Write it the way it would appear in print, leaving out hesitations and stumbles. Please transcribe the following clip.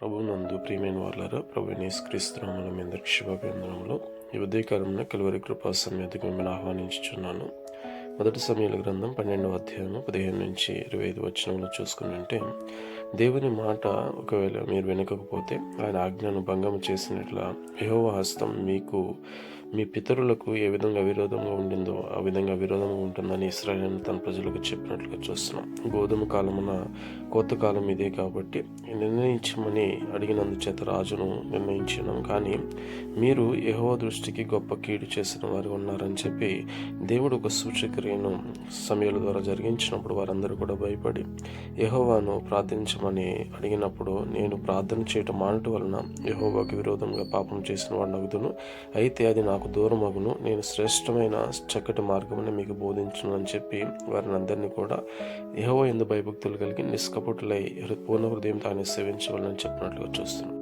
ప్రభునందు ప్రియమైన వాళ్ళారా, ప్రభువైన యేసుక్రీస్తు నామములో మీ అందరికీ శుభాభివందనములు. ఈ ఉదయకాలమున కలువరి కృపా సన్నిధికి మిమ్మల్ని ఆహ్వానించుచున్నాను. మొదటి సమూయేలు గ్రంథం 12వ అధ్యాయము 15 నుంచి 25 వచనములు చూసుకున్నట్టే, దేవుని మాట ఒకవేళ మీరు వినకపోతే, ఆయన ఆజ్ఞను భంగం చేసినట్ల యెహోవా హస్తం మీకు మీ పితరులకు ఏ విధంగా విరోధంగా ఉండిందో ఆ విధంగా విరోధంగా ఉంటుందని ఇశ్రాయేలు తన ప్రజలకు చెప్పినట్లుగా చూస్తున్నాం. గోధుమ కాలమున కోత కాలం ఇదే కాబట్టి నిర్ణయించమని అడిగినందుచేత రాజును నిర్ణయించినాం. కానీ మీరు యెహోవా దృష్టికి గొప్ప కీడు చేసిన వారు ఉన్నారని చెప్పి దేవుడు ఒక సూచక్రియను సమూయేలు ద్వారా జరిగించినప్పుడు వారందరూ కూడా భయపడి యెహోవాను ప్రార్థించమని అడిగినప్పుడు, నేను ప్రార్థన చేయటం మానటం వలన యెహోవాకు విరోధంగా పాపం చేసిన వాడిని అగుదును, అయితే అది నాకు దూరమగును, నేను శ్రేష్టమైన చక్కటి మార్గమును మీకు బోధించును అని చెప్పి వారిని అందరినీ కూడా యెహోవా యందు భయభక్తులు కలిగి నిష్కపటులై పూర్ణ హృదయంతో ఆయన సేవించవాలని చెప్పినట్లుగా చూస్తున్నాం.